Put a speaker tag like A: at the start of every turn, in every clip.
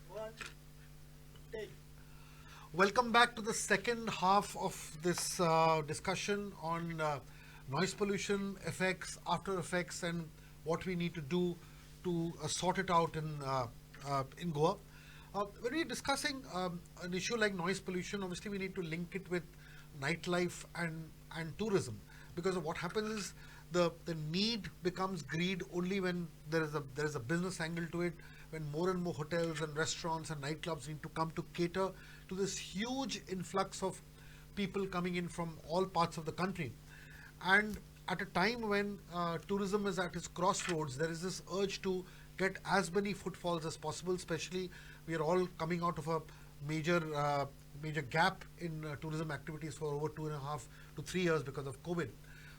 A: One, take.
B: Welcome back to the second half of this discussion on noise pollution effects, after effects, and what we need to do to sort it out in Goa. When we're discussing an issue like noise pollution, obviously we need to link it with nightlife and tourism, because of what happens is the need becomes greed only when there is a business angle to it, when more and more hotels and restaurants and nightclubs need to come to cater to this huge influx of people coming in from all parts of the country. And at a time when tourism is at its crossroads, there is this urge to get as many footfalls as possible. Especially, we are all coming out of a major major gap in tourism activities for over 2.5 to 3 years because of COVID.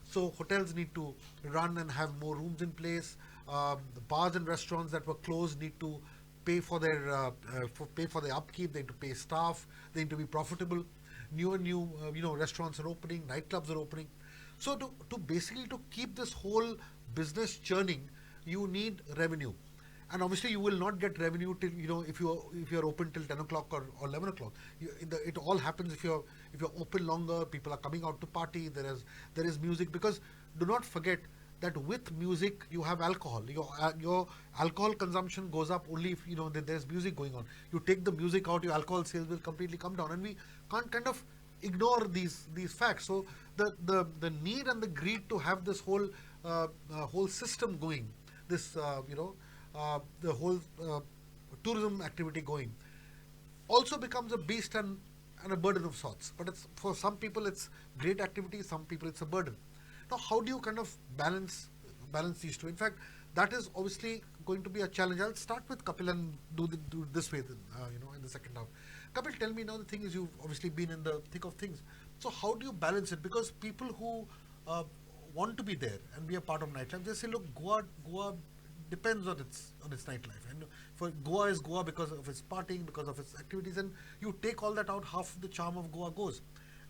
B: So hotels need to run and have more rooms in place. The bars and restaurants that were closed need to pay for their upkeep. They need to pay staff. They need to be profitable. New restaurants are opening, nightclubs are opening. So to basically to keep this whole business churning, you need revenue. And obviously you will not get revenue till, if you're open till 10 o'clock or 11 o'clock. It all happens if you're open longer. People are coming out to party. There is music, because do not forget that with music you have alcohol. Your alcohol consumption goes up only if there's music going on. You take the music out, your alcohol sales will completely come down, and we can't kind of ignore these facts. So the need and the greed to have this whole system going, this the whole tourism activity going, also becomes a beast and a burden of sorts. But it's, for some people it's great activity, some people it's a burden. Now, how do you kind of balance these two? In fact, that is obviously going to be a challenge. I'll start with Kapil and do this way then, in the second half. Kapil, tell me now, the thing is, you've obviously been in the thick of things. So how do you balance it? Because people who want to be there and be a part of nightlife, they say, look, Goa depends on its nightlife. And for Goa is Goa because of its partying, because of its activities, and you take all that out, half the charm of Goa goes.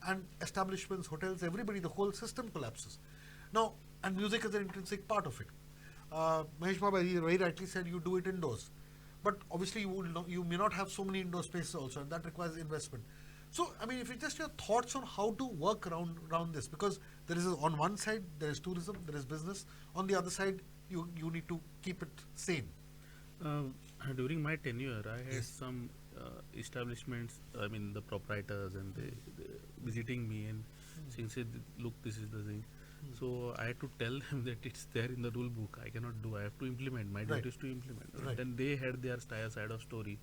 B: And establishments, hotels, everybody, the whole system collapses. Now, and music is an intrinsic part of it. Mahesh Baba very rightly said, you do it indoors, but obviously you may not have so many indoor spaces also, and that requires investment. So, I mean, if you just your thoughts on how to work around this, because there is on one side there is tourism, there is business. On the other side, you need to keep it sane.
C: Um, During my tenure, I had
B: Yes.
C: some establishments, I mean, the proprietors, and they visiting me and saying, say, look, this is the thing. So I had to tell them that it's there in the rule book. I cannot do. I have to implement. My
B: Right.
C: duty is to implement.
B: Right.
C: Then they had their side of story,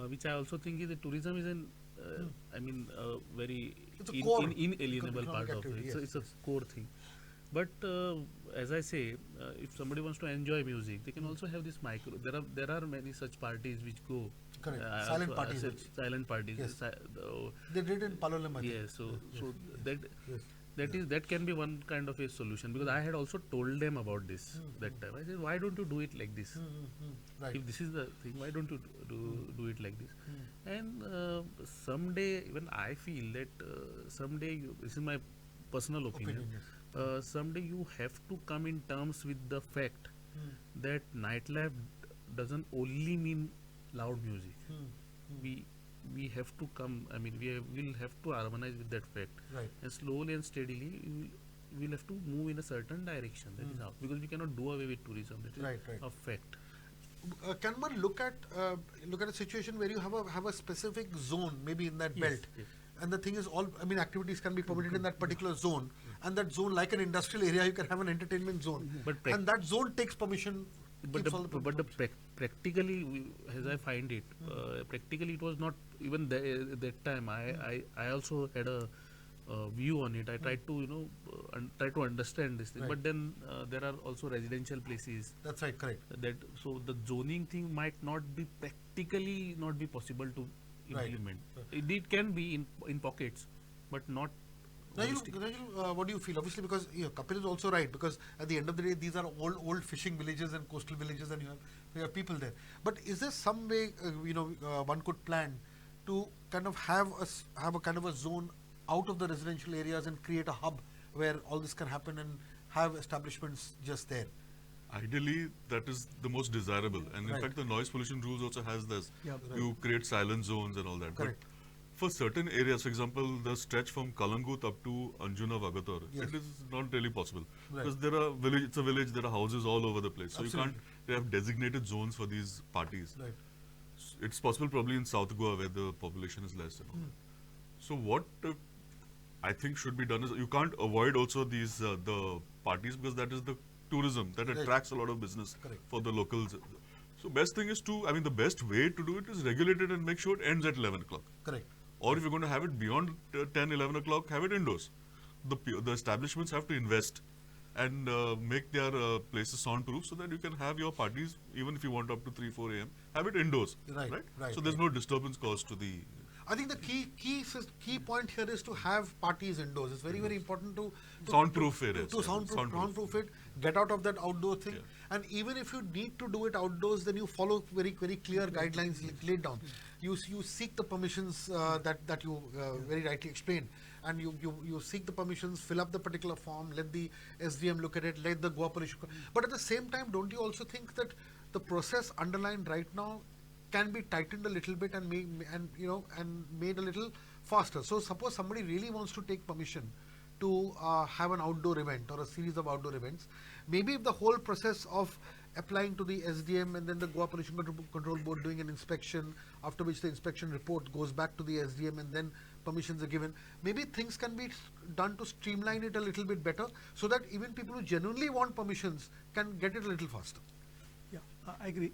C: which I also think is that tourism is an, I mean, very
B: It's a core
C: inalienable
B: economic
C: part of
B: activity,
C: it.
B: yes,
C: It's a
B: yes.
C: core thing. But as I say, if somebody wants to enjoy music, they can also have this micro. There are many such parties which go.
B: Correct.
C: I
B: Silent
C: also- I
B: parties
C: said
B: also.
C: silent parties.
B: Yes.
C: The-
B: They did in Palolem, I think.
C: yeah. So
B: Yes,
C: so
B: yes,
C: that
B: yes.
C: that can be one kind of a solution, because I had also told them about this that time. I said, why don't you do it like this?
B: Right.
C: If this is the thing, why don't you do it like this? And someday, even I feel that someday this is my personal opinion.
B: Opinion, yes.
C: Someday you have to come in terms with the fact that nightlife doesn't only mean loud music. We we have to come. I mean, will have to harmonize with that fact,
B: Right.
C: and slowly and steadily we'll have to move in a certain direction. That is how, because we cannot do away with tourism. That is
B: Right, right.
C: a fact.
B: Can one look at a situation where you have a specific zone, maybe in that
C: Yes,
B: belt,
C: yes.
B: and the thing is, all, I mean, activities can be permitted in that particular zone, and that zone, like an industrial area, you can have an entertainment zone,
C: But
B: and that zone takes permission.
C: But
B: keeps all the
C: the
B: permission.
C: practically, as I find it, practically it was not even that time. I also had a view on it. I tried to try to understand this thing.
B: Right.
C: But then there are also residential places
B: That's right, correct.
C: that, so the zoning thing might not be practically not be possible to
B: Right.
C: implement. It can be in pockets, but not holistic.
B: Rajul, what do you feel? Obviously, because Kapil is also right, because at the end of the day, these are old fishing villages and coastal villages, and you have people there. But is there some way one could plan to kind of have a kind of a zone out of the residential areas and create a hub where all this can happen and have establishments just there?
D: Ideally, that is the most desirable. And in
B: Right.
D: fact, the noise pollution rules also has this.
E: Yeah.
B: Right.
D: You create silent zones and all that.
B: Correct.
D: But for certain areas, for example, the stretch from Kalangut up to Anjuna Vagator,
B: Yes.
D: it is not really possible.
B: Right.
D: Because there are village, it's a village, there are houses all over the place. So
B: Absolutely.
D: you can't have designated zones for these parties.
B: Right.
D: It's possible probably in South Goa where the population is less and all that. So what I think should be done is you can't avoid also these the parties because that is the tourism that
B: Right.
D: attracts a lot of business
B: Correct.
D: for the locals. So best thing is to, I mean, the best way to do it is regulate it and make sure it ends at 11 o'clock.
B: Correct.
D: Or if you're going to have it beyond 10, 11 o'clock, have it indoors. The establishments have to invest and make their places soundproof so that you can have your parties, even if you want up to 3, 4 a.m., have it indoors.
B: Right, right,
D: So there's
B: right.
D: no disturbance caused to the...
B: I think the key point here is to have parties indoors. It's very, very important to
D: Soundproof areas,
B: To
D: yeah,
B: soundproof,
D: soundproof.
B: soundproof it. Get out of that outdoor thing.
D: Yeah.
B: And even if you need to do it outdoors, then you follow very, very clear guidelines laid down. You seek the permissions that you very rightly explained, and you seek the permissions, fill up the particular form, let the SDM look at it, let the Goa police. But at the same time, don't you also think that the process underlined right now can be tightened a little bit and made a little faster? So suppose somebody really wants to take permission to have an outdoor event or a series of outdoor events, maybe if the whole process of applying to the SDM and then the Goa Pollution Control Board doing an inspection, after which the inspection report goes back to the SDM and then permissions are given, maybe things can be done to streamline it a little bit better so that even people who genuinely want permissions can get it a little faster.
E: Yeah, I agree.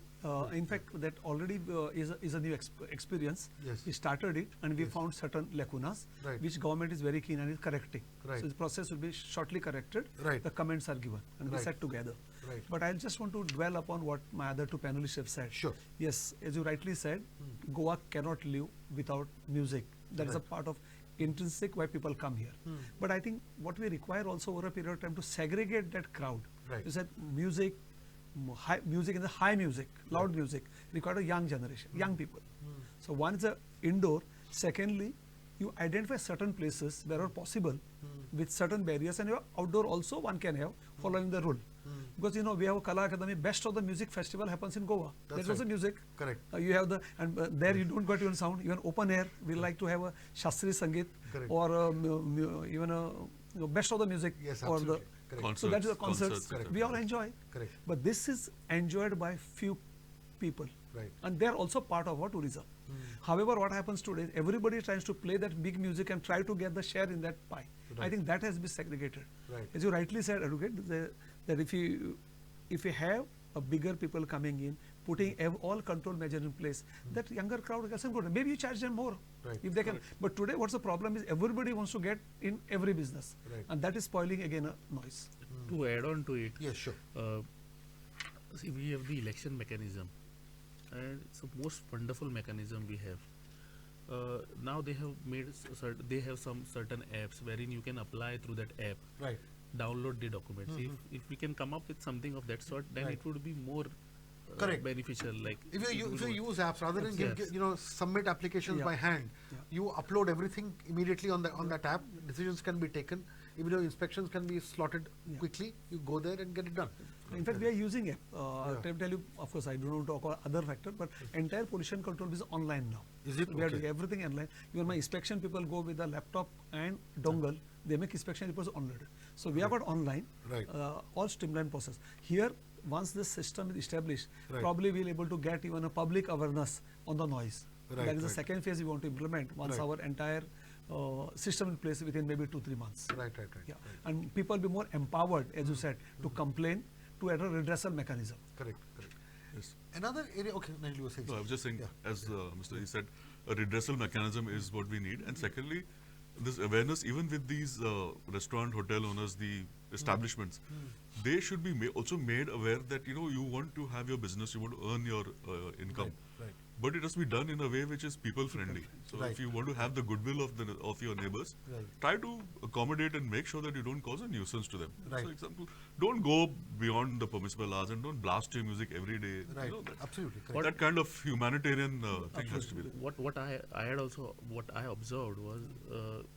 E: In fact, that already is a new experience.
B: Yes.
E: We started it and we
B: Yes.
E: found certain lacunas,
B: Right.
E: which government is very keen and is correcting.
B: Right.
E: So the process will be shortly corrected.
B: Right.
E: The comments are given and we
B: Right.
E: set together.
B: Right.
E: But I just want to dwell upon what my other two panelists have said.
B: Sure.
E: Yes, as you rightly said, Goa cannot live without music. That is a
B: Right.
E: part of intrinsic why people come here. But I think what we require also over a period of time to segregate that crowd.
B: Right.
E: You said music, music in the high music, loud music, require a young generation, young people. So one is a indoor. Secondly, you identify certain places where are possible with certain barriers, and your outdoor also one can have following the rule. Because we have a Kala Academy, best of the music festival happens in Goa.
B: That's
E: There's also
B: right.
E: music.
B: Correct.
E: You have there you don't get even sound, even open air. We like to have a Shastri Sangeet
B: Correct.
E: or even a best of the music.
B: Yes,
E: or
B: absolutely. Correct.
E: So that is a
D: Concerts,
E: concert.
D: correct.
E: We all enjoy.
B: Correct.
E: But this is enjoyed by few people.
B: Right.
E: And they are also part of our tourism. However, what happens today, everybody tries to play that big music and try to get the share in that pie. I
B: Right.
E: think that has been segregated.
B: Right.
E: As you rightly said, Advocate, that if you have a bigger people coming in, putting all control measures in place, that younger crowd doesn't go. Maybe you charge them more
B: Right.
E: if they can. But today, what's the problem is everybody wants to get in every business,
B: Right.
E: and that is spoiling again a noise.
C: To add on to it,
B: Yes, sure.
C: see, we have the election mechanism, and it's the most wonderful mechanism we have. Now they have made they have some certain apps wherein you can apply through that app,
B: Right.
C: download the documents. If we can come up with something of that sort, then
B: Right.
C: it would be more
B: Correct.
C: beneficial. Like
B: If you use apps rather than
C: Yes.
B: submit applications
E: Yeah.
B: by hand,
E: Yeah.
B: you upload everything immediately on that app. Decisions can be taken. Even though inspections can be slotted
E: Yeah.
B: quickly, you go there and get it done.
E: In fact, we are using it.
B: Yeah.
E: To tell you, of course, I do not talk about other factor, but entire pollution control is online now.
B: Is it?
E: We are
B: Okay.
E: doing everything online. Even my inspection people go with a laptop and dongle. They make inspection reports online. So we have got online,
B: Right.
E: all streamlined process. Here, once this system is established,
B: Right.
E: probably we'll able to get even a public awareness on the noise.
B: Right,
E: That is the
B: right.
E: second phase we want to implement once
B: Right.
E: our entire system in place within maybe 2-3 months.
B: Right.
E: Yeah, and people be more empowered, as you said, to complain, to add a redressal mechanism.
B: Correct.
D: Yes.
B: Another area. Okay, Nigel, you were saying.
D: No, I was just saying,
B: Yeah.
D: as Mr. E said, a redressal mechanism is what we need. And secondly, this awareness, even with these restaurant, hotel owners, the establishments, they should be also made aware that, you want to have your business, you want to earn your income.
B: Right.
D: But it has to be done in a way which is people friendly. So
B: Right.
D: if you want to have the goodwill of your neighbors,
B: Right.
D: try to accommodate and make sure that you don't cause a nuisance to them.
B: Right.
D: For example, don't go beyond the permissible hours and don't blast your music every day.
B: Right.
D: That,
B: Absolutely. Correct.
D: that kind of humanitarian thing has to be there.
C: what I had also what I observed was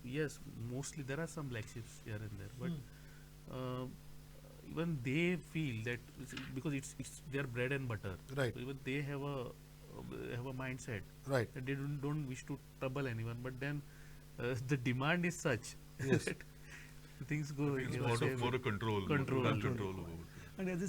C: yes, mostly there are some black sheeps here and there, but even they feel that because it's their bread and butter.
B: Right.
C: So even they have a mindset
B: Right.
C: that they don't wish to trouble anyone. But then the demand is such
B: Yes.
C: that things go in
D: It's
C: your
D: more
C: favor.
D: of more a control.
C: Control.
D: More control over it.
E: And as I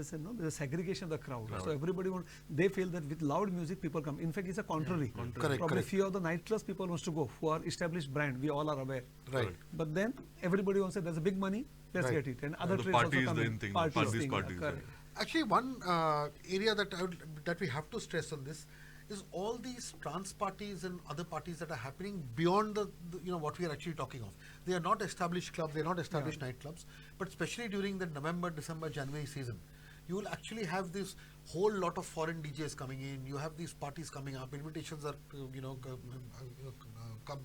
E: said, no, there's a segregation of the crowd. So everybody they feel that with loud music people come. In fact, it's a contrary.
B: Correct,
E: Probably
B: correct.
E: few of the nightclubs people wants to go who are established brand. We all are aware.
B: Right.
E: But then everybody wants to say there's a big money, let's
B: Right.
E: get it. And other
D: The
E: trades also
D: party is
E: come
D: the
E: in.
D: in thing.
E: Parties
D: Parties,
E: thing,
D: parties.
E: correct.
B: Actually, one area that we have to stress on this is all these trans parties and other parties that are happening beyond the what we are actually talking of. They are not established clubs, they are not established nightclubs, but especially during the November, December, January season, you will actually have this whole lot of foreign DJs coming in. You have these parties coming up. Invitations are come.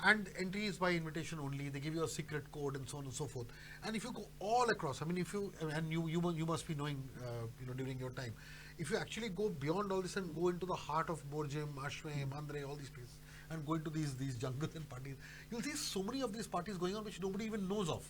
B: And entry is by invitation only. They give you a secret code and so on and so forth. And if you go all across, I mean, if you and you must be knowing, during your time, if you actually go beyond all this and go into the heart of Borjim, Ashway, Mandre, all these places, and go into these jungles and parties, you'll see so many of these parties going on which nobody even knows of.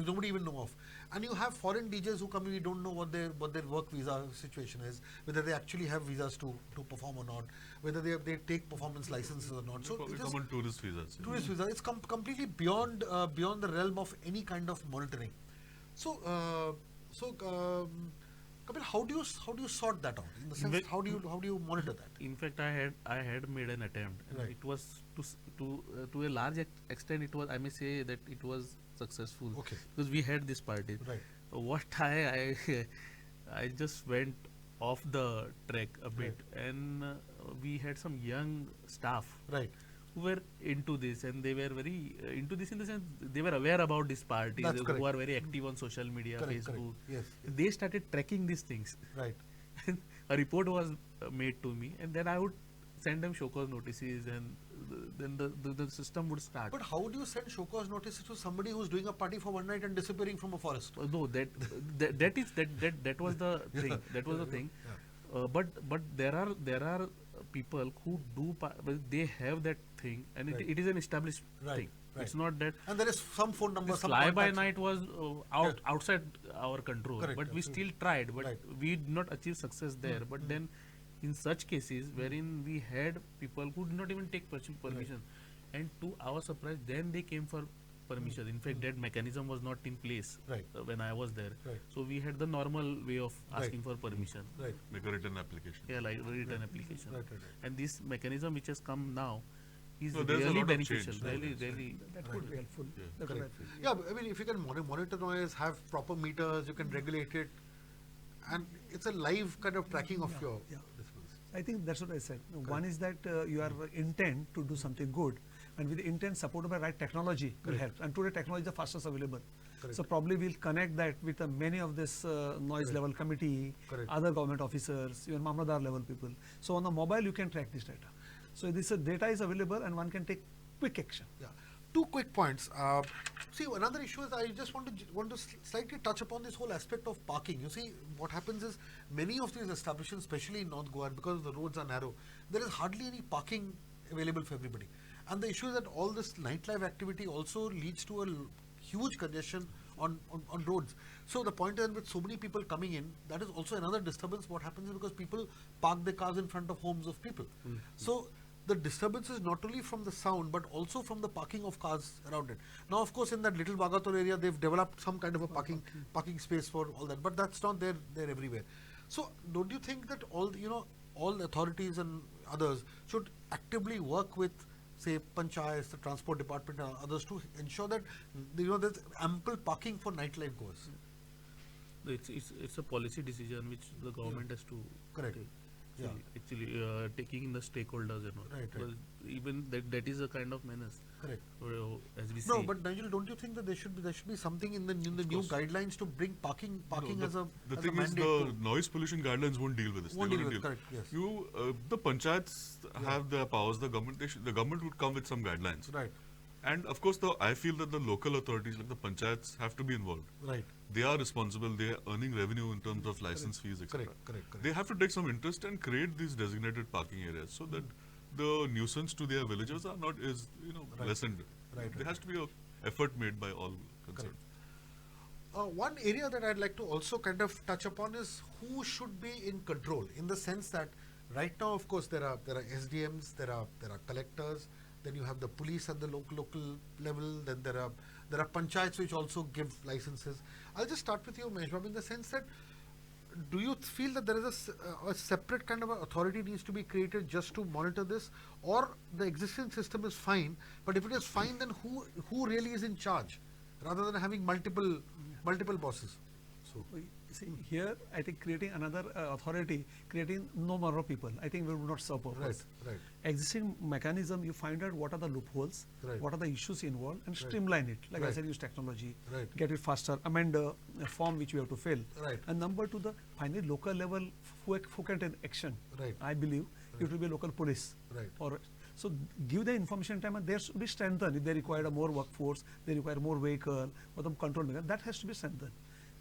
B: Nobody even know of. And you have foreign DJs who come in, we don't know what their work visa situation is, whether they actually have visas to perform or not, whether they take performance licenses or not. So
D: Probably
B: it
D: come
B: is
D: on tourist visas.
B: tourist visa. It's completely beyond the realm of any kind of monitoring. So Kapil, how do you sort that out? In the sense, how do you monitor that?
C: In fact, I had made an attempt. And
B: Right.
C: it was to a large extent. It was, I may say that it was successful.
B: Okay.
C: Because we had this party.
B: Right.
C: What I I just went off the track a bit, and we had some young staff
B: Right.
C: who were into this, and they were very into this in the sense they were aware about this party.
B: That's
C: Who
B: correct.
C: are very active on social media,
B: Correct,
C: Facebook.
B: correct. Yes.
C: They started tracking these things.
B: Right.
C: A report was made to me, and then I would send them show cause notices, and then the system would start.
B: But how do you send show cause notices to somebody who's doing a party for one night and disappearing from a forest?
C: No, that was the thing. That was the thing. But there are people who do well, they have that thing, and
B: Right.
C: it is an established
B: Right,
C: thing.
B: right.
C: It's not that
B: And there is some phone number,
C: this
B: some
C: fly by
B: contacts.
C: night was outside our control.
B: Correct,
C: But we
B: absolutely.
C: still tried, but
B: Right.
C: we did not achieve success there. But then, in such cases wherein we had people who did not even take permission, and to our surprise, then they came for permission. In fact, that mechanism was not in place
B: Right.
C: when I was there.
B: Right.
C: So we had the normal way of
B: Right.
C: asking for permission.
B: Right.
D: Make a written application.
C: Yeah, like written application.
B: Right.
C: And this mechanism which has come now is
D: No, there's a
C: really
D: lot of
C: beneficial.
D: change.
C: Really.
E: That could be helpful.
D: Yeah.
E: That would
B: Correct.
E: help.
B: Yeah, but I mean, if you can monitor noise, have proper meters, you can regulate it, and it's a live kind of tracking of your.
E: yeah.
B: displays.
E: I think that's what I said. One is that your intent to do something good, and with the intent supported by right technology will help. And today technology is the fastest available.
B: Correct.
E: So probably we'll connect that with many of this noise level committee,
B: Correct.
E: other government officers, even Mamladar level people. So on the mobile you can track this data. So this data is available and one can take quick action.
B: Yeah. Two quick points. See, another issue is I just want to slightly touch upon this whole aspect of parking. You see, what happens is many of these establishments, especially in North Goa, because the roads are narrow, there is hardly any parking available for everybody. And the issue is that all this nightlife activity also leads to a huge congestion on roads. So the point is, with so many people coming in, that is also another disturbance. What happens is because people park their cars in front of homes of people. So the disturbance is not only from the sound but also from the parking of cars around it. Now, of course, in that little Bagator area, they've developed some kind of a parking space for all that, but that's not there everywhere. So don't you think that all authorities and others should actively work with, say, panchayats, the transport department and others to ensure that there's ample parking for nightlife goers?
C: It's a policy decision which the government has to
B: Correct.
C: take.
B: Yeah.
C: Actually, taking in the stakeholders and all.
B: Right.
C: Because even that is a kind of menace.
B: Correct.
C: As we
B: No,
C: see.
B: but Nigel, don't you think that there should be something in the new
D: course.
B: guidelines to bring parking
D: No,
B: as a
D: the
B: as
D: thing
B: a
D: is,
B: mandate
D: the
B: to-
D: noise pollution guidelines won't deal with this.
B: Won't
D: They
B: deal
D: won't
B: with- correct, yes.
D: The panchayats have their powers. The government would come with some guidelines.
B: Right,
D: And of course, I feel that the local authorities, like the panchayats, have to be involved.
B: right.
D: They are responsible. They are earning revenue in terms of license fees, etc.
B: Correct.
D: They have to take some interest and create these designated parking areas so that the nuisance to their villagers are not
B: Right.
D: lessened.
B: Right.
D: There has to be a effort made by all concerned.
B: One area that I'd like to also kind of touch upon is who should be in control, in the sense that right now, of course, there are SDMs, there are collectors, then you have the police at the local level, then there are panchayats which also give licenses. I'll just start with you, Meshbab, in the sense that do you feel that there is a separate kind of a authority needs to be created just to monitor this, or the existing system is fine, but if it is fine, then who really is in charge, rather than having multiple bosses? So
E: See, here I think creating another authority, creating no more people, I think will not serve purpose.
B: right.
E: Existing mechanism, you find out what are the loopholes,
B: Right.
E: what are the issues involved, and
B: Right.
E: streamline it. Like I
B: Right.
E: said, use technology,
B: Right.
E: get it faster, amend a form which we have to fill.
B: Right.
E: And number two, the finally local level who can take action.
B: Right.
E: I believe it will be local police.
B: Right.
E: Or so give the information time, and there should be strengthened. If they require a more workforce, they require more vehicle, or the control mechanism, that has to be strengthened.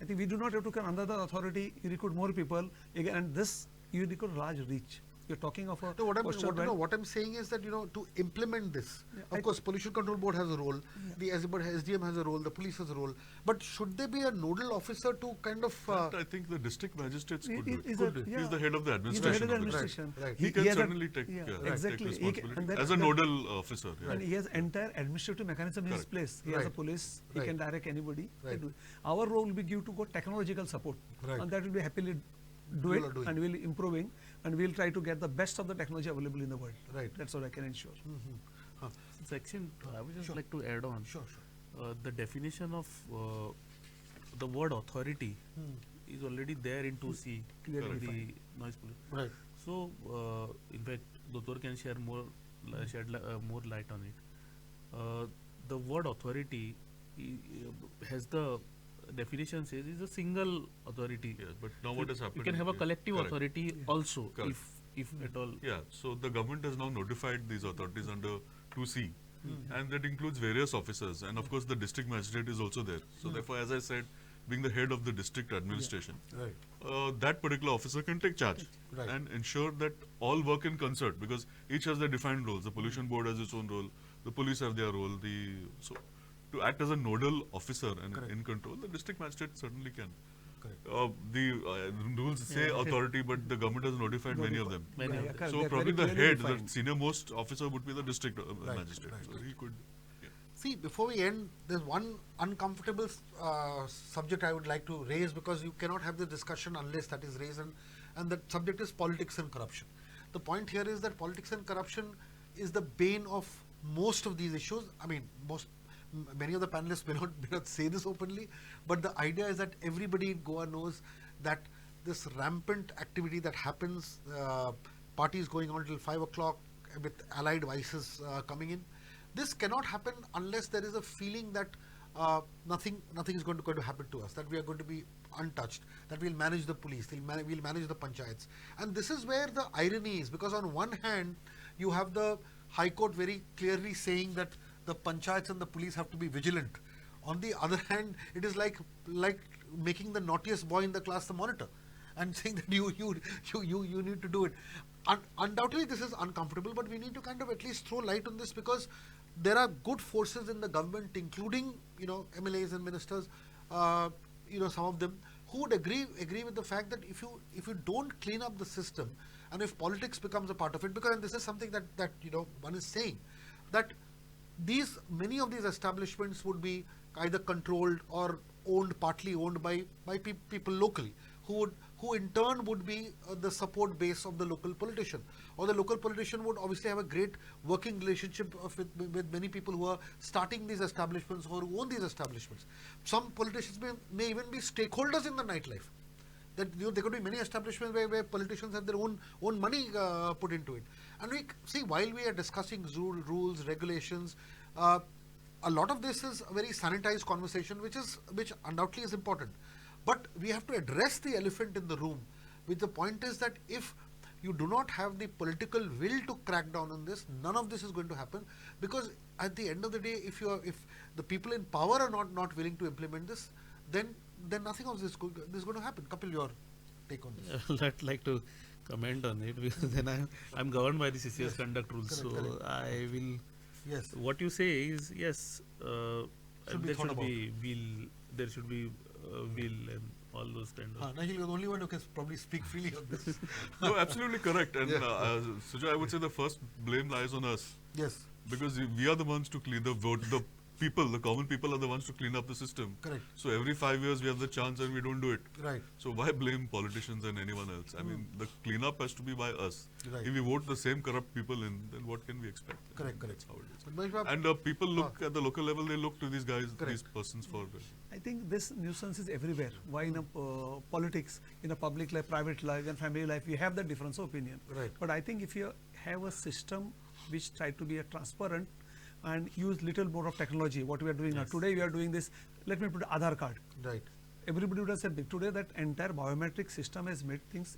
E: I think we do not have to come another authority, you recruit more people, again, and this you recruit large reach. You're talking of a
B: No, what I'm saying is that to implement this,
E: Yeah,
B: of course, Pollution Control Board has a role, the SDM has a role, the police has a role, but should there be a nodal officer to kind of?
D: That I think the district magistrates could do it.
E: Is
B: Could do.
E: yeah.
D: He's the head of the
E: He's the head
D: administration.
E: of the
D: of the district.
E: administration.
B: Right.
D: He can
E: has a-
D: certainly take,
E: yeah,
D: take
E: exactly.
D: responsibility
E: and that-
D: as a
E: that-
D: nodal officer. Yeah.
E: And he has entire administrative mechanism in his
D: Correct.
E: place. He has a
B: Right.
E: police, he
B: Right.
E: can direct anybody.
B: Right.
E: Our role will be give to go technological support.
B: Right.
E: And that will be happily do
B: You
E: it,
B: are doing.
E: and we'll improving, and we'll try to get the best of the technology available in the world.
B: Right.
E: That's what I can ensure.
C: Section, I would just
B: Sure.
C: like to add on.
B: Sure.
C: The definition of the word authority is already there in 2C,
E: Clearly
C: the
E: defined.
C: noise pollution.
B: Right.
C: So, in fact, Dr. can share more, more light on it. The word authority has the definition says is a single authority.
D: Yes, but now what has happened?
C: You can have a
D: is-
C: collective
D: correct.
C: authority also,
D: Correct.
C: if at all.
D: Yeah, so the government has now notified these authorities under 2C, and that includes various officers, and of course the district magistrate is also there. So therefore, as I said, being the head of the district administration,
B: Right.
D: that particular officer can take charge
B: Right.
D: and ensure that all work in concert, because each has their defined roles. The pollution board has its own role, the police have their role. So to act as a nodal officer and
B: Correct.
D: in control, the district magistrate certainly can.
B: Correct.
D: The rules say authority, but the government has notified many of them.
C: Many of them.
E: correct.
D: So
E: They're
D: probably
E: very
D: the
E: clearly
D: head, the
E: defined.
D: senior most officer would be the district
B: Right,
D: magistrate.
B: right,
D: So
B: right.
D: he could. Yeah.
B: See, before we end, there's one uncomfortable subject I would like to raise, because you cannot have the discussion unless that is raised, and that subject is politics and corruption. The point here is that politics and corruption is the bane of most of these issues. I mean, many of the panelists may not say this openly, but the idea is that everybody in Goa knows that this rampant activity that happens, parties going on till 5 o'clock with allied vices coming in, this cannot happen unless there is a feeling that nothing is going to happen to us, that we are going to be untouched, that we'll manage the police, we'll manage the panchayats. And this is where the irony is, because on one hand, you have the High Court very clearly saying that the panchayats and the police have to be vigilant. On the other hand, it is like making the naughtiest boy in the class the monitor, and saying that you need to do it. Undoubtedly, this is uncomfortable, but we need to kind of at least throw light on this, because there are good forces in the government, including MLAs and ministers, some of them who would agree with the fact that if you don't clean up the system, and if politics becomes a part of it, because this is something that one is saying, that many of these establishments would be either controlled or partly owned by people locally, who in turn would be the support base of the local politician, or the local politician would obviously have a great working relationship with many people who are starting these establishments or who own these establishments. Some politicians may even be stakeholders in the nightlife. That there could be many establishments where politicians have their own money put into it. And we see, while we are discussing rules, regulations, a lot of this is a very sanitized conversation, which undoubtedly is important. But we have to address the elephant in the room, which the point is that if you do not have the political will to crack down on this, none of this is going to happen, because at the end of the day, if the people in power are not willing to implement this, then nothing of this is going to happen. Kapil, your take on this?
C: I'd like to comment on it, because then I'm governed by the CCS conduct rules.
B: Correct.
C: I will.
B: Yes.
C: What you say is yes.
B: Should be
C: there
B: thought
C: should be there should be will and all those kind of.
B: Nigel, you're the only one who can probably speak freely on this.
D: No, absolutely correct. And
B: Yeah.
D: Sujoy, I would say the first blame lies on us.
B: Yes,
D: Because we are the ones to clean the vote. The people, the common people, are the ones to clean up the system.
B: correct.
D: So every 5 years we have the chance and we don't do it.
B: Right.
D: So why blame politicians and anyone else? I mean, the cleanup has to be by us.
B: Right.
D: If we vote the same corrupt people in, then what can we expect?
B: Correct,
D: That's
B: correct.
D: how it is.
B: But Mahesh Babu,
D: And people look at the local level. They look to these guys,
B: Correct.
D: these persons for.
E: I think this nuisance is everywhere. Why in a politics, in a public life, private life, and family life, we have the difference of opinion.
B: Right.
E: But I think if you have a system which try to be a transparent and use little more of technology, what we are doing now. Today we are doing this. Let me put Aadhaar card.
B: right,
E: Everybody would have said today that entire biometric system has made things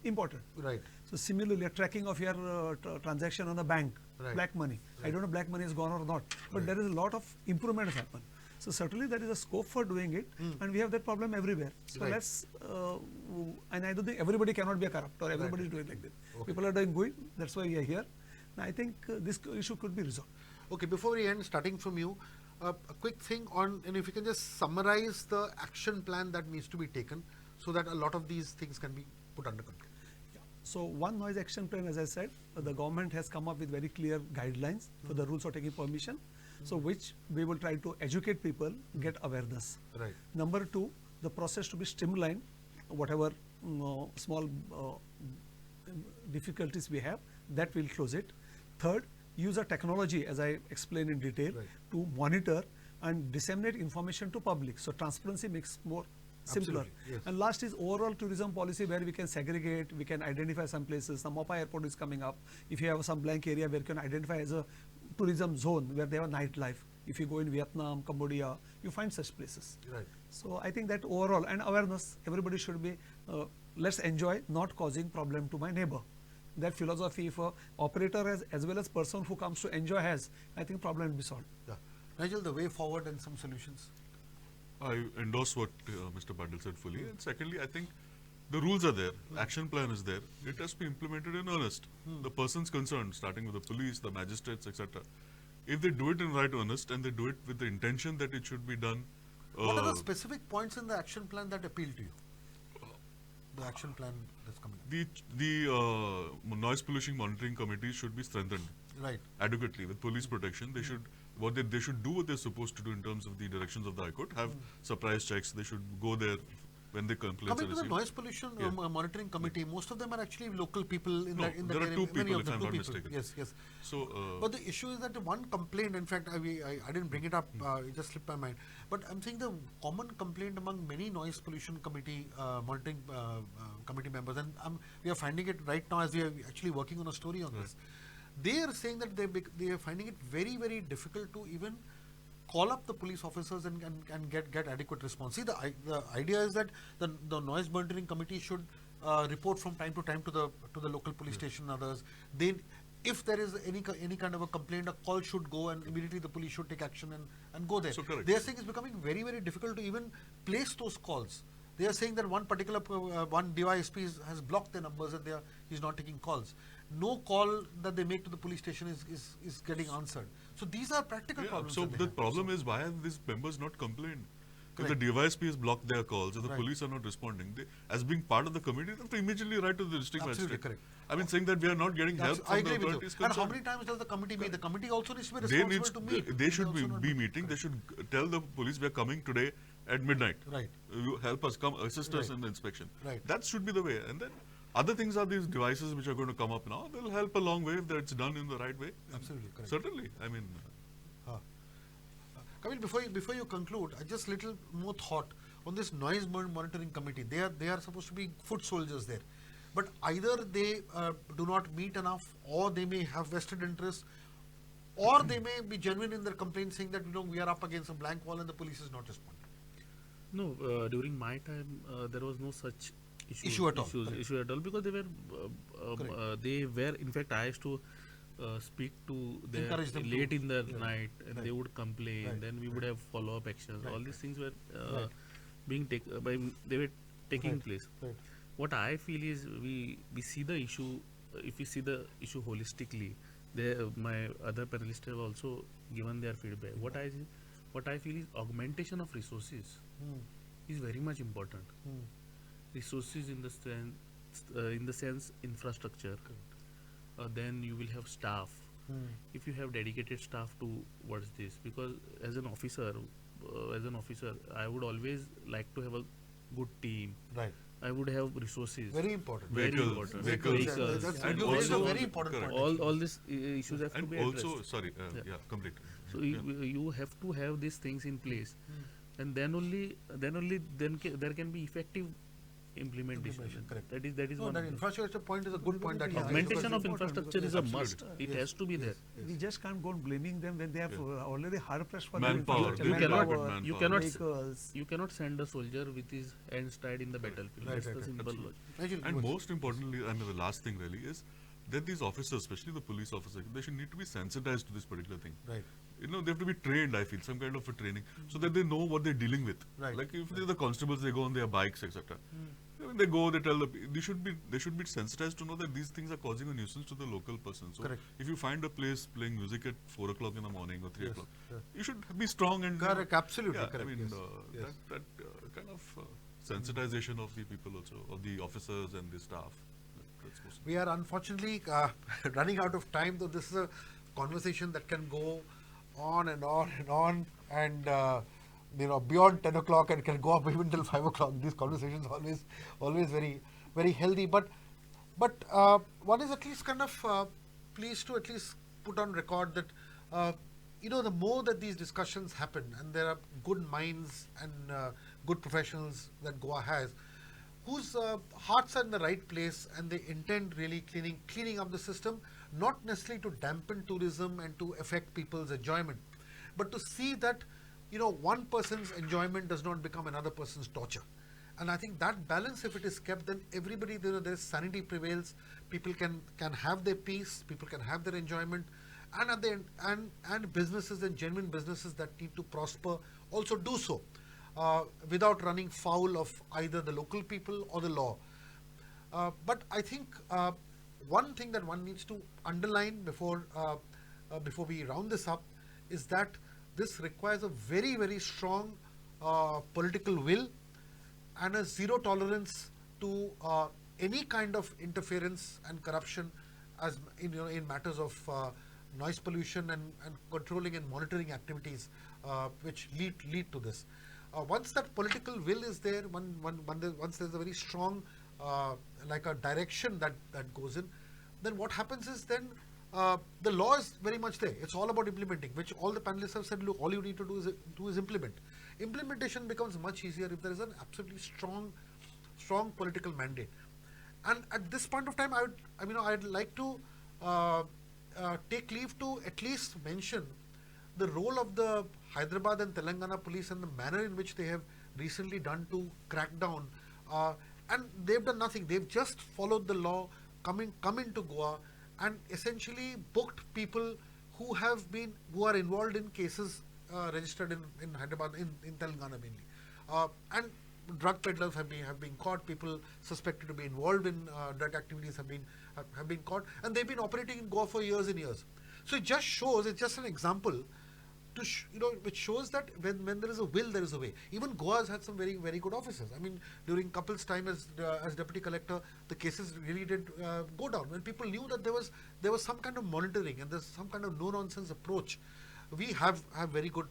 E: important.
B: right,
E: So similarly, a tracking of your transaction on a bank,
B: Right.
E: black money. I
B: Right.
E: don't know black money is gone or not, but there is a lot of improvements happen. So certainly there is a scope for doing it, and we have that problem everywhere. So
B: Right.
E: let's, and I don't think everybody cannot be a corrupt or everybody is doing like this.
B: Okay.
E: People are doing good. That's why we are here. And I think this issue could be resolved.
B: Okay, before we end, starting from you, a quick thing on, and if you can just summarize the action plan that needs to be taken so that a lot of these things can be put under control.
E: Yeah. So one noise action plan, as I said, the government has come up with very clear guidelines for the rules of taking permission. So which we will try to educate people, get awareness.
B: Right.
E: Number two, the process to be streamlined, whatever small difficulties we have, that will close it. Third, use a technology, as I explained in detail,
B: Right.
E: to monitor and disseminate information to public. So transparency makes more simpler.
B: Absolutely, yes.
E: And last is overall tourism policy where we can segregate, we can identify some places. The Mopa airport is coming up. If you have some blank area where you can identify as a tourism zone where they have nightlife. If you go in Vietnam, Cambodia, you find such places.
B: Right.
E: So I think that overall, and awareness, everybody should be, let's enjoy, not causing problem to my neighbor. That philosophy, if a operator has, as well as person who comes to enjoy has, I think problem will be solved.
B: Yeah. Nigel, the way forward and some solutions.
D: I endorse what Mr. Patil said fully. And secondly, I think the rules are there, action plan is there. It has to be implemented in earnest. The persons concerned, starting with the police, the magistrates, etc. If they do it in right earnest and they do it with the intention that it should be done.
B: What are the specific points in the action plan that appeal to you? The action plan that's coming up.
D: The noise pollution monitoring committees should be strengthened
B: Right.
D: adequately with police protection. They should they should do what they're supposed to do in terms of the directions of the High Court. Have surprise checks. They should go there when the complaints
B: Coming
D: are
B: to the
D: received.
B: noise pollution
D: Yeah.
B: Monitoring committee, most of them are actually local people in
D: No,
B: that in
D: there
B: that
D: are
B: area,
D: two
B: many
D: people,
B: of
D: if
B: them,
D: I'm
B: two
D: not
B: people.
D: mistaken.
B: Yes, yes.
D: So,
B: But the issue is that the one complaint, in fact, I didn't bring it up, it just slipped my mind. But I'm saying the common complaint among many noise pollution committee monitoring committee members, and we are finding it right now as we are actually working on a story on this. They are saying that they are finding it very, very difficult to even call up the police officers and get adequate response. See, the idea is that the noise monitoring committee should report from time to time to the local police station and others. Then, if there is any kind of a complaint, a call should go and immediately the police should take action and go there.
D: So correct.
B: They are saying it's becoming very, very difficult to even place those calls. They are saying that one particular one DYSP has blocked their numbers and he's not taking calls. No call that they make to the police station is getting answered. So these are practical
D: yeah,
B: problems.
D: so
B: that they
D: the
B: have.
D: problem is, why have these members not complained? If
B: Correct.
D: the DYSP has blocked their calls, if the
B: Right.
D: police are not responding, as being part of the committee, they have to immediately write to the district
B: Absolutely
D: magistrate.
B: correct.
D: I mean, saying that we are not getting help
B: I
D: from the
B: agree with you.
D: authorities
B: And how
D: concerned.
B: many times does the committee meet? The committee also needs to be
D: They
B: responsible to meet.
D: they should
B: also not
D: be
B: meet.
D: meeting. They should tell the police we are coming today at midnight.
B: Right.
D: You help us, come assist us
B: Right.
D: in the inspection.
B: Right.
D: That should be the way. And then other things are these devices which are going to come up now. They'll help a long way if it's done in the right way.
B: Absolutely correct.
D: Certainly. I mean,
B: Kamil, before you conclude, just little more thought on this noise monitoring committee. They are supposed to be foot soldiers there, but either they do not meet enough, or they may have vested interest, or they may be genuine in their complaint, saying that we are up against a blank wall and the police is not responding.
C: No, during my time there was no such
B: Issue at all, correct.
C: issue at all, because they were in fact I used to speak to them
B: Encourage them
C: late
B: to-
C: in the
B: yeah,
C: night, and
B: right.
C: they would complain.
B: Right,
C: Then we would have follow up actions.
B: Right,
C: All these things were
B: Right.
C: being they were taking
B: Right.
C: place.
B: Right.
C: What I feel is we see the issue. If we see the issue holistically, my other panelists have also given their feedback. What I feel is augmentation of resources. is very much important. Resources in the sense infrastructure. Then you will have staff. If you have dedicated staff towards this, because as an officer, I would always like to have a good team.
B: Right.
C: I would have resources.
B: Very important.
C: Very
D: Vehicles,
C: important.
D: vehicles.
C: Vehicles.
B: That's
D: And
B: you raised a
D: also-
B: very important
D: correct.
B: point.
C: All these issues have to
D: And
C: be
D: also,
C: addressed.
D: sorry,
C: Yeah.
D: yeah, complete.
C: So
D: Yeah.
C: you have to have these things in place, and then there can be effective implementation.
B: Implementation, correct.
C: That is
B: No,
C: one.
B: that
C: of the-
B: infrastructure point is a good point that you raised.
C: Augmentation of
E: Important,
C: infrastructure
E: because
C: is a
D: Absolutely.
C: must. It
B: Yes,
C: has to be there.
E: We just can't go on blaming them when they have
D: Yeah.
E: already hard pressed for
D: Manpower,
E: their
C: You
D: they
C: cannot-
D: need
E: manpower,
C: you
D: manpower.
C: cannot
E: vehicles.
C: You cannot send a soldier with his hands tied in the battlefield.
B: Right,
C: That's
B: right,
C: the
B: right.
C: simple
D: Absolutely.
C: logic.
B: Nigel,
D: And
B: you were-
D: most importantly, and the last thing really is that these officers, especially the police officers, they should need to be sensitized to this particular thing.
B: Right.
D: You know, they have to be trained, I feel, some kind of a training, so that they know what they're dealing with.
B: Right.
D: Like if they're the constables, they go on their bikes, etc. When they go, they tell they should be sensitized to know that these things are causing a nuisance to the local person. So
B: Correct.
D: if you find a place playing music at 4 o'clock in the morning or 3
B: Yes,
D: o'clock,
B: yeah.
D: you should be strong and
B: Correct, absolutely
D: yeah,
B: correct,
D: I mean,
B: yes, yes.
D: that kind of sensitization of the people also, of the officers and the staff. That's most
B: We are unfortunately running out of time, though this is a conversation that can go on and on and on, and beyond 10 o'clock and can go up even till 5 o'clock. These conversations are always very, very healthy. But one is at least kind of pleased to at least put on record that the more that these discussions happen, and there are good minds and good professionals that Goa has, whose hearts are in the right place and they intend really cleaning up the system, not necessarily to dampen tourism and to affect people's enjoyment, but to see that one person's enjoyment does not become another person's torture. And I think that balance, if it is kept, then everybody, there's sanity prevails. People can have their peace. People can have their enjoyment, and at the end, and businesses and genuine businesses that need to prosper also do so, without running foul of either the local people or the law. But I think one thing that one needs to underline before we round this up is that this requires a very, very strong political will and a zero tolerance to any kind of interference and corruption as in matters of noise pollution and controlling and monitoring activities which lead to this. Once that political will is there, once there's a very strong like a direction that goes in, then what happens is then the law is very much there. It's all about implementing, which all the panelists have said, look, all you need to do is implement. Implementation becomes much easier if there is an absolutely strong political mandate. And at this point of time, I'd like to take leave to at least mention the role of the Hyderabad and Telangana police and the manner in which they have recently done to crack down. And they've done nothing. They've just followed the law, come into Goa, and essentially booked people who are involved in cases registered in Hyderabad, in Telangana mainly. And drug peddlers have been caught. People suspected to be involved in drug activities have been caught, and they've been operating in Goa for years and years. So it just shows. It's just an example to which shows that when there is a will, there is a way. Even Goa has had some very, very good officers. I mean, during Kapil's time as deputy collector, the cases really did go down when people knew that there was some kind of monitoring and there's some kind of no nonsense approach. We have very good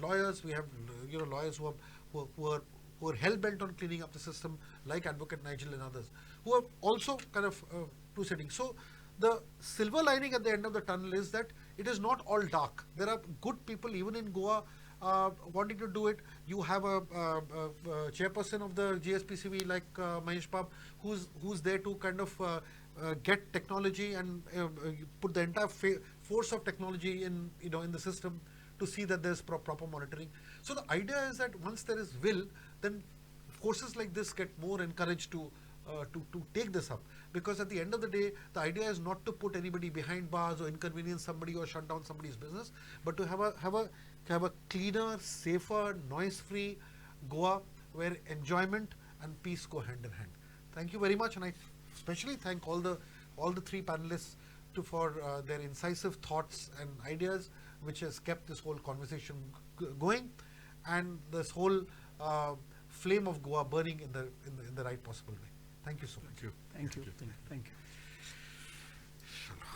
B: lawyers. We have lawyers who are hell bent on cleaning up the system, like Advocate Nigel and others, who are also kind of proceeding. So the silver lining at the end of the tunnel is that it is not all dark. There are good people even in Goa wanting to do it. You have a chairperson of the GSPCV like Mahesh Bab, who's there to kind of get technology and put the entire force of technology in the system to see that there's proper monitoring. So the idea is that once there is will, then forces like this get more encouraged to take this up, because at the end of the day, the idea is not to put anybody behind bars or inconvenience somebody or shut down somebody's business, but to have a cleaner, safer, noise-free Goa where enjoyment and peace go hand in hand. Thank you very much, and I especially thank all the three panelists for their incisive thoughts and ideas, which has kept this whole conversation going, and this whole flame of Goa burning in the right possible way. Thank you so much.
D: Thank you.
E: Thank you. Thank you.